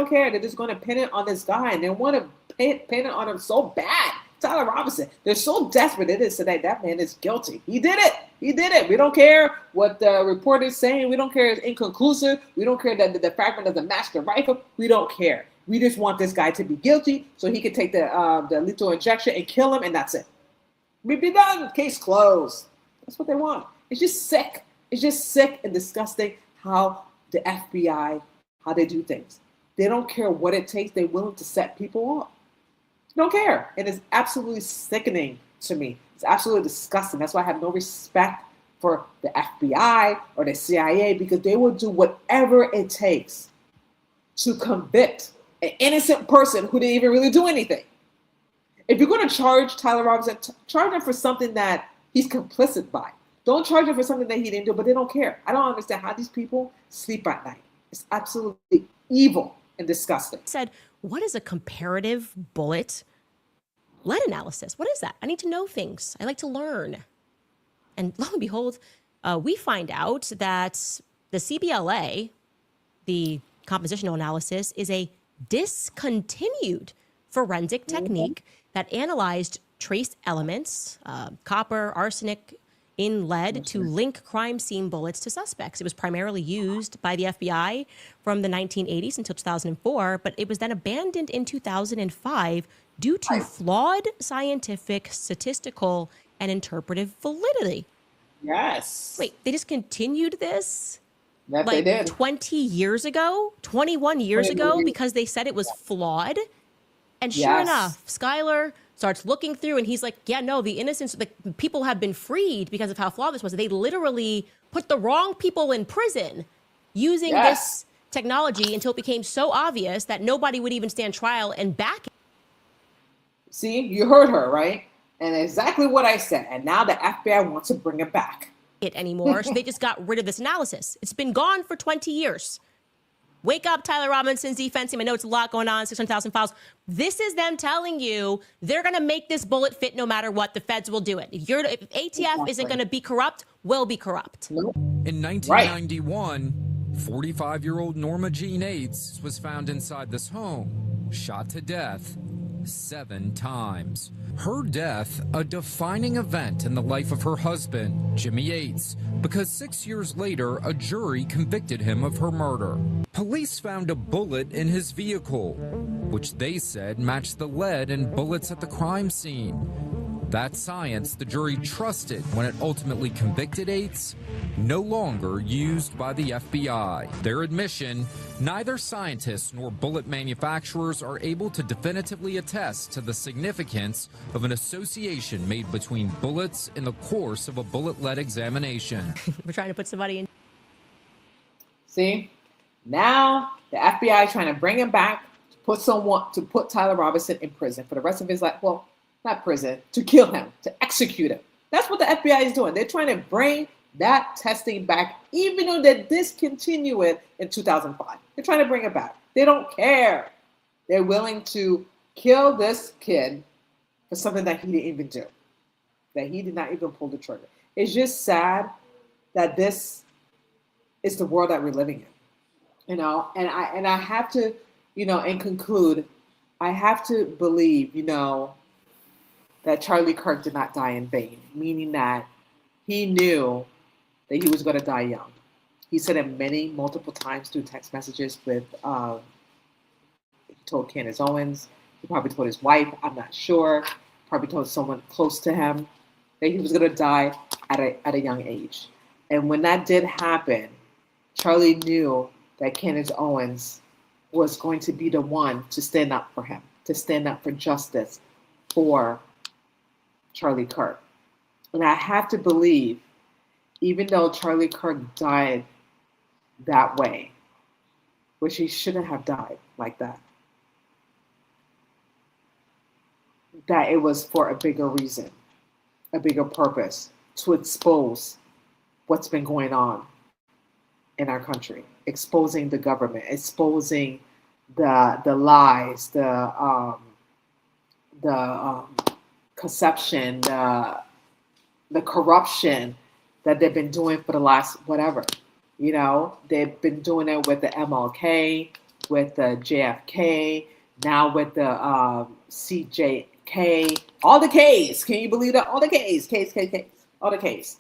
care. They're just going to pin it on this guy, and they want to pin it on him so bad. Tyler Robinson, they're so desperate it is today. That man is guilty. He did it. We don't care what the report is saying. We don't care it's inconclusive. We don't care that the fragment doesn't match the rifle. We don't care. We just want this guy to be guilty so he can take the lethal injection and kill him, and that's it. We'd be done. Case closed. That's what they want. It's just sick. It's just sick and disgusting how the FBI, how they do things. They don't care what it takes. They're willing to set people up. Don't care. It is absolutely sickening to me. It's absolutely disgusting. That's why I have no respect for the FBI or the CIA, because they will do whatever it takes to convict an innocent person who didn't even really do anything. If you're going to charge Tyler Robinson, charge him for something that he's complicit by. Don't charge him for something that he didn't do, but they don't care. I don't understand how these people sleep at night. It's absolutely evil and disgusting. Said, what is a comparative bullet lead analysis? What is that? I need to know things. I like to learn. And lo and behold, we find out that the CBLA, the compositional analysis, is a discontinued forensic technique that analyzed trace elements, copper, arsenic, in lead to link crime scene bullets to suspects. It was primarily used by the FBI from the 1980s until 2004, but it was then abandoned in 2005 due to flawed scientific, statistical, and interpretive validity. Yes. Wait, they discontinued this? That like they did. 20 years ago? 21 years ago? Because they said it was flawed? And sure enough, Skylar starts looking through, and he's like, yeah, no, the innocents, the people have been freed because of how flawed this was. They literally put the wrong people in prison using this technology until it became so obvious that nobody would even stand trial and back it. See, you heard her, right? And exactly what I said. And now the FBI wants to bring it back. Anymore, so they just got rid of this analysis. It's been gone for 20 years. Wake up, Tyler Robinson's defense team. I know it's a lot going on, 600,000 files. This is them telling you they're going to make this bullet fit no matter what. The feds will do it. If ATF isn't going to be corrupt, we'll be corrupt. In 1991, 45-year-old Norma Jean Yates was found inside this home, shot to death 7 times. Her death, a defining event in the life of her husband, Jimmy Yates, because 6 years later, a jury convicted him of her murder. Police found a bullet in his vehicle, which they said matched the lead in bullets at the crime scene. That science the jury trusted when it ultimately convicted Yates, no longer used by the FBI. Their admission, neither scientists nor bullet manufacturers are able to definitively attest to the significance of an association made between bullets in the course of a bullet lead examination. We're trying to put somebody in. See, now the FBI is trying to bring him back to put Tyler Robinson in prison for the rest of his life. Well, not prison, to kill him, to execute him. That's what the FBI is doing. They're trying to bring that testing back, even though they discontinued it in 2005. They're trying to bring it back. They don't care. They're willing to kill this kid for something that he didn't even do, that he did not even pull the trigger. It's just sad that this is the world that we're living in, and I have to, and conclude, I have to believe, that Charlie Kirk did not die in vain, meaning that he knew that he was going to die young. He said it multiple times through text messages with, he told Candace Owens, he probably told his wife, I'm not sure, probably told someone close to him that he was going to die at a young age. And when that did happen, Charlie knew that Candace Owens was going to be the one to stand up for him, to stand up for justice for Charlie Kirk. And I have to believe, even though Charlie Kirk died that way, which he shouldn't have died like that it was for a bigger reason, a bigger purpose, to expose what's been going on in our country, exposing the government, exposing the lies, the conception, the corruption that they've been doing for the last whatever. They've been doing it with the MLK, with the JFK, now with the CJK, all the Ks. Can you believe that? All the Ks, all the Ks.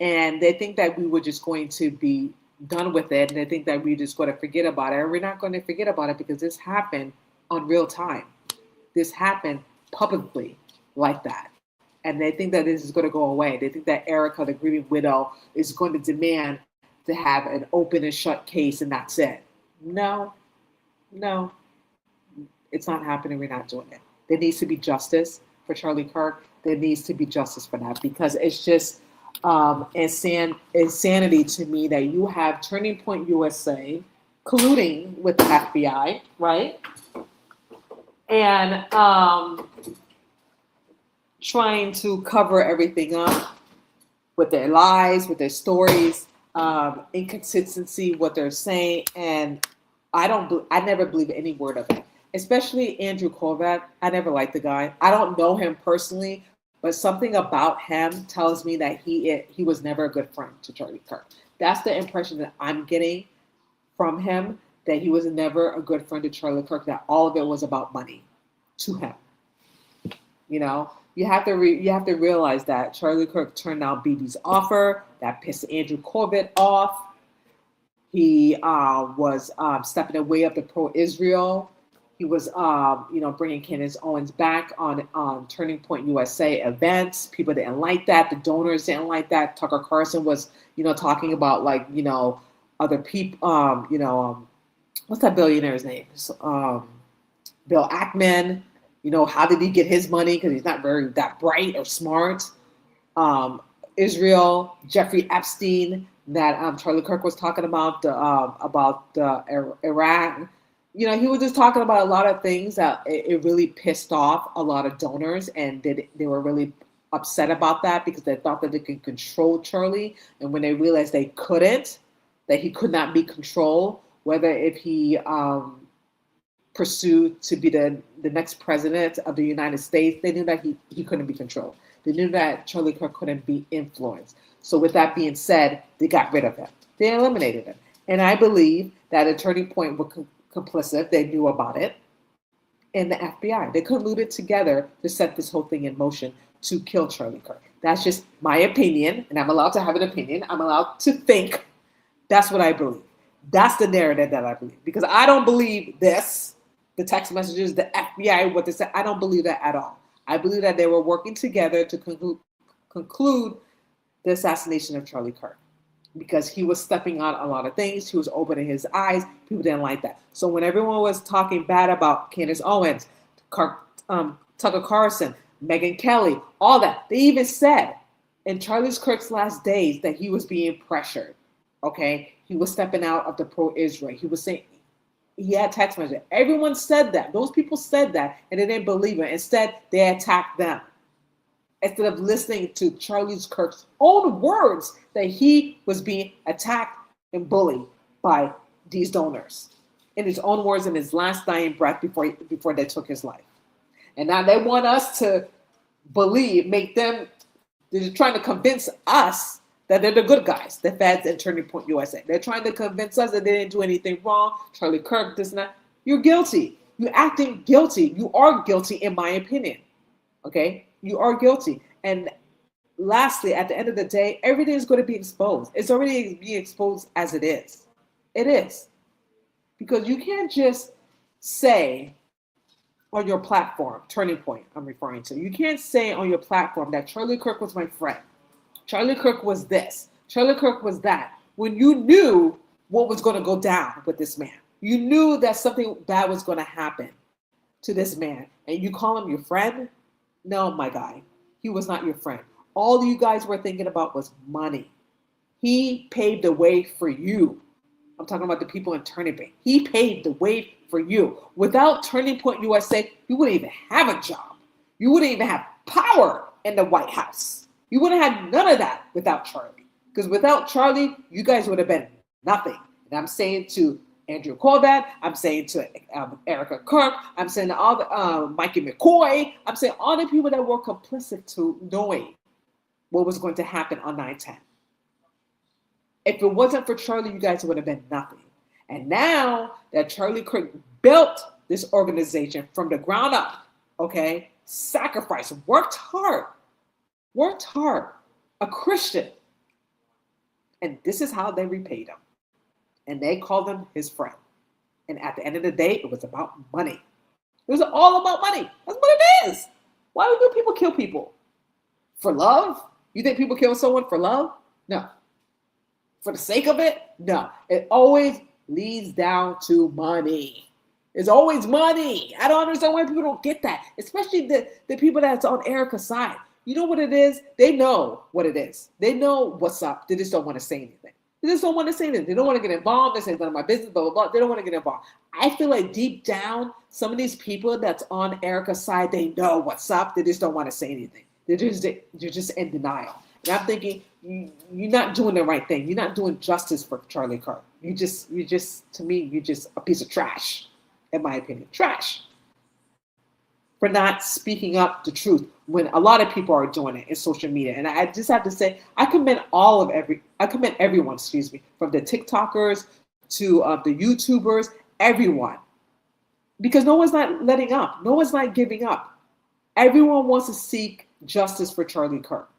And they think that we were just going to be done with it, and they think that we're just going to forget about it. And we're not going to forget about it, because this happened on real time. This happened publicly like that. And they think that this is going to go away. They think that Erica, the grieving widow, is going to demand to have an open and shut case, and that's it. No, it's not happening. We're not doing it. There needs to be justice for Charlie Kirk. There needs to be justice for that, because it's just insanity to me that you have Turning Point USA colluding with the FBI, right? And trying to cover everything up with their lies, with their stories, inconsistency, what they're saying, and I never believe any word of it. Especially Andrew Kovac. I never liked the guy. I don't know him personally, but something about him tells me that he was never a good friend to Charlie Kirk. That's the impression that I'm getting from him, that he was never a good friend to Charlie Kirk, that all of it was about money to him. You have to realize that Charlie Kirk turned down Bibi's offer. That pissed Andrew Kovac off. He was stepping away up to pro-Israel. He was, bringing Candace Owens back on Turning Point USA events. People didn't like that. The donors didn't like that. Tucker Carlson was, talking about other people. What's that billionaire's name? Bill Ackman. How did he get his money? Because he's not that bright or smart. Israel, Jeffrey Epstein, that Charlie Kirk was talking about Iraq. He was just talking about a lot of things that it really pissed off a lot of donors, and they were really upset about that, because they thought that they could control Charlie. And when they realized they couldn't, that he could not be controlled, whether if he pursued to be the next president of the United States, they knew that he couldn't be controlled. They knew that Charlie Kirk couldn't be influenced. So with that being said, they got rid of him. They eliminated him. And I believe that at Turning Point were complicit. They knew about it. And the FBI, they colluded together to set this whole thing in motion to kill Charlie Kirk. That's just my opinion, and I'm allowed to have an opinion. I'm allowed to think. That's what I believe. That's the narrative that I believe. Because I don't believe this, the text messages, the FBI, what they said. I don't believe that at all. I believe that they were working together to conclude the assassination of Charlie Kirk, because he was stepping on a lot of things. He was opening his eyes. People didn't like that. So when everyone was talking bad about Candace Owens, Tucker Carlson, Megyn Kelly, all that, they even said in Charlie Kirk's last days that he was being pressured. Okay, he was stepping out of the pro-Israel. He was saying, he had text messages. Everyone said that. Those people said that, and they didn't believe it. Instead, they attacked them. Instead of listening to Charlie Kirk's own words that he was being attacked and bullied by these donors, in his own words, in his last dying breath before they took his life. And now they want us to believe, they're trying to convince us that they're the good guys, the feds and Turning Point USA. They're trying to convince us that they didn't do anything wrong. Charlie Kirk, this and that. You're guilty. You're acting guilty. You are guilty, in my opinion. Okay? You are guilty. And lastly, at the end of the day, everything is going to be exposed. It's already being exposed as it is. It is. Because you can't just say on your platform, Turning Point, I'm referring to, you can't say on your platform that Charlie Kirk was my friend. Charlie Kirk was this. Charlie Kirk was that. When you knew what was going to go down with this man. You knew that something bad was going to happen to this man. And you call him your friend? No, my guy. He was not your friend. All you guys were thinking about was money. He paved the way for you. I'm talking about the people in Turning Point. He paved the way for you. Without Turning Point USA, you wouldn't even have a job. You wouldn't even have power in the White House. You wouldn't have none of that without Charlie. Because without Charlie, you guys would have been nothing. And I'm saying to Andrew Corbat, I'm saying to Erica Kirk, I'm saying to all the Mikey McCoy, I'm saying all the people that were complicit to knowing what was going to happen on 9/10. If it wasn't for Charlie, you guys would have been nothing. And now that Charlie Kirk built this organization from the ground up, okay, sacrificed, worked hard, a Christian. And this is how they repaid him. And they called him his friend. And at the end of the day, it was about money. It was all about money. That's what it is. Why do people kill people? For love? You think people kill someone for love? No. For the sake of it? No. It always leads down to money. It's always money. I don't understand why people don't get that. Especially the people that's on Erica's side. You know what it is? They know what it is. They know what's up. They just don't want to say anything. They just don't want to say anything. They don't want to get involved. They say, it's none of my business, blah, blah, blah. They don't want to get involved. I feel like deep down, some of these people that's on Erica's side, they know what's up. They just don't want to say anything. They're just in denial. And I'm thinking, you're not doing the right thing. You're not doing justice for Charlie Kirk. You just, to me, you're just a piece of trash, in my opinion. Trash. For not speaking up the truth when a lot of people are doing it in social media. And I just have to say, I commend everyone, from the TikTokers to the YouTubers, everyone. Because no one's not letting up. No one's not giving up. Everyone wants to seek justice for Charlie Kirk.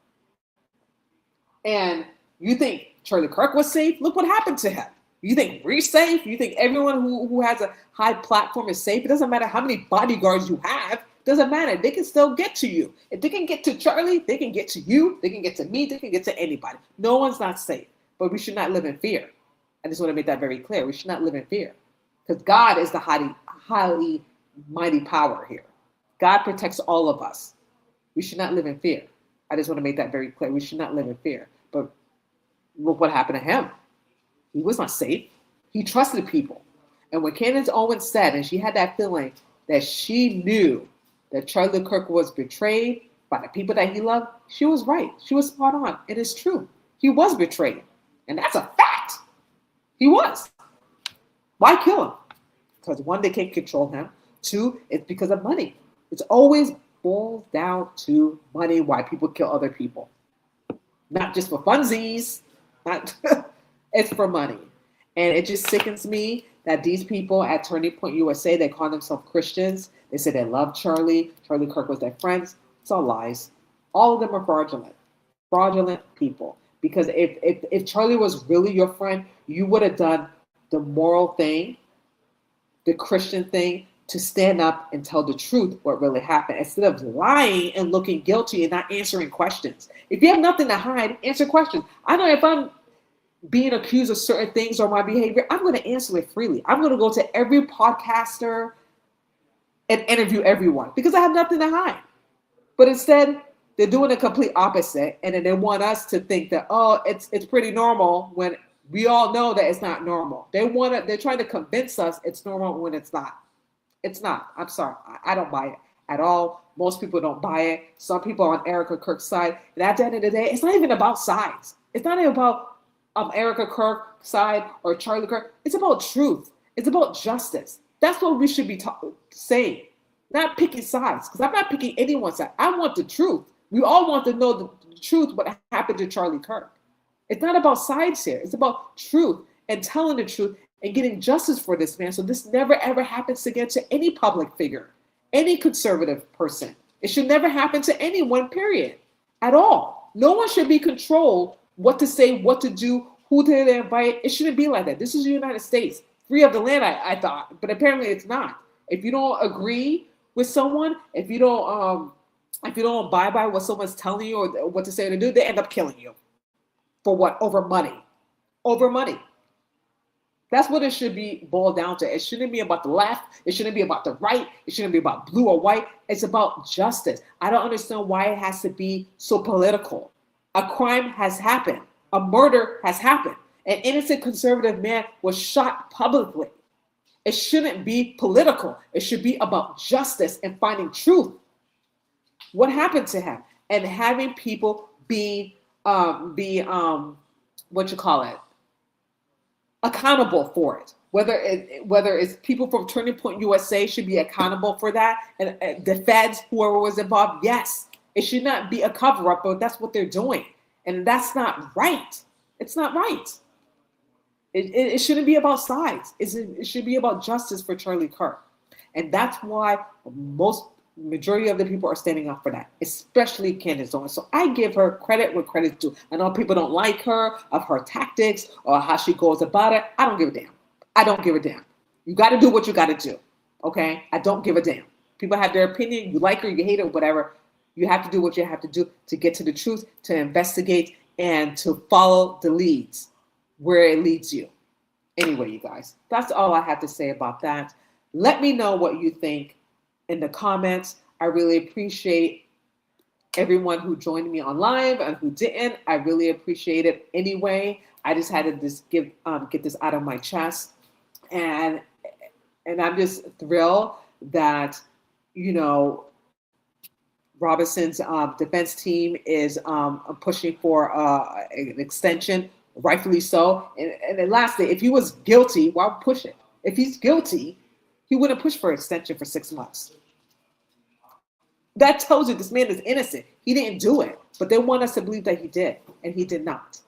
And you think Charlie Kirk was safe? Look what happened to him. You think we're safe? You think everyone who has a high platform is safe? It doesn't matter how many bodyguards you have. It doesn't matter. They can still get to you. If they can get to Charlie, they can get to you. They can get to me. They can get to anybody. No one's not safe. But we should not live in fear. I just want to make that very clear. We should not live in fear. Because God is the highly mighty power here. God protects all of us. We should not live in fear. I just want to make that very clear. We should not live in fear. But look what happened to him. He was not safe. He trusted people. And when Candace Owens said, and she had that feeling that she knew that Charlie Kirk was betrayed by the people that he loved, she was right. She was spot on. It is true. He was betrayed. And that's a fact. He was. Why kill him? Because one, they can't control him. Two, it's because of money. It's always boils down to money why people kill other people. Not just for funsies. It's for money. And it just sickens me that these people at Turning Point USA, they call themselves Christians. They say they love Charlie. Charlie Kirk was their friends. It's all lies. All of them are fraudulent. Fraudulent people. Because if Charlie was really your friend, you would have done the moral thing, the Christian thing, to stand up and tell the truth what really happened, instead of lying and looking guilty and not answering questions. If you have nothing to hide, answer questions. I know if I'm being accused of certain things or my behavior, I'm going to answer it freely. I'm going to go to every podcaster and interview everyone because I have nothing to hide. But instead, they're doing the complete opposite, and then they want us to think that, oh, it's pretty normal, when we all know that it's not normal. They're trying to convince us it's normal when it's not. It's not. I'm sorry. I don't buy it at all. Most people don't buy it. Some people on Erica Kirk's side. And at the end of the day, it's not even about sides. It's not even about Erica Kirk's side or Charlie Kirk. It's about truth. It's about justice. That's what we should be saying. not picking sides, because I'm not picking anyone's side. I want the truth. We all want to know the truth, what happened to Charlie Kirk. It's not about sides here. It's about truth and telling the truth and getting justice for this man. So this never, ever happens again to any public figure, any conservative person. It should never happen to anyone, period, at all. No one should be controlled what to say, what to do, who to invite. It shouldn't be like that. This is the United States, free of the land, I thought, but apparently it's not. If you don't agree with someone, if you don't abide by what someone's telling you or what to say or to do, they end up killing you. For what? Over money. Over money. That's what it should be boiled down to. It shouldn't be about the left. It shouldn't be about the right. It shouldn't be about blue or white. It's about justice. I don't understand why it has to be so political. A crime has happened. A murder has happened. An innocent conservative man was shot publicly. It shouldn't be political. It should be about justice and finding truth. What happened to him? And having people be accountable for it. Whether it's people from Turning Point USA should be accountable for that, and the feds, whoever was involved, yes, it should not be a cover-up, but that's what they're doing, and that's not right. It's not right. It shouldn't be about sides. It should be about justice for Charlie Kirk, and that's why majority of the people are standing up for that, especially Candace Owens. So I give her credit where credit's due. I know people don't like her, of her tactics or how she goes about it. I don't give a damn. I don't give a damn. You got to do what you got to do. Okay? I don't give a damn. People have their opinion. You like her, you hate her, whatever. You have to do what you have to do to get to the truth, to investigate, and to follow the leads where it leads you. Anyway, you guys, that's all I have to say about that. Let me know what you think in the comments. I really appreciate everyone who joined me on live and who didn't. I really appreciate it anyway. I just had to just get this out of my chest, and I'm just thrilled that Robinson's defense team is pushing for an extension, rightfully so. And then lastly, if he was guilty, why push it? If he's guilty, he wouldn't push for extension for 6 months. That tells you this man is innocent. He didn't do it, but they want us to believe that he did, and he did not.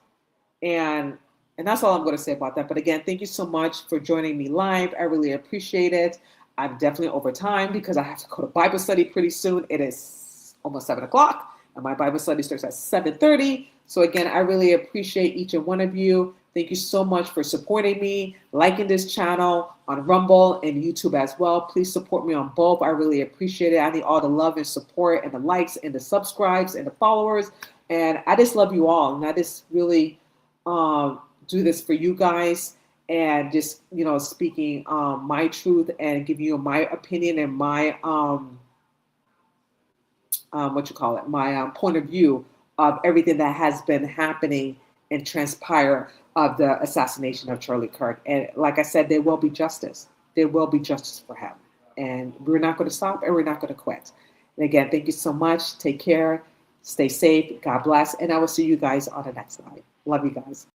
And that's all I'm going to say about that. But again, thank you so much for joining me live. I really appreciate it. I'm definitely over time because I have to go to Bible study pretty soon. It is almost 7 o'clock, and my Bible study starts at 7:30. So again, I really appreciate each and one of you. Thank you so much for supporting me, liking this channel on Rumble and YouTube as well. Please support me on both. I really appreciate it. I need all the love and support and the likes and the subscribes and the followers. And I just love you all. And I just really do this for you guys and just, speaking my truth and giving you my opinion and my, my point of view of everything that has been happening and transpire of the assassination of Charlie Kirk. And like I said, there will be justice. There will be justice for him. And we're not going to stop and we're not going to quit. And again, thank you so much. Take care. Stay safe. God bless. And I will see you guys on the next live. Love you guys.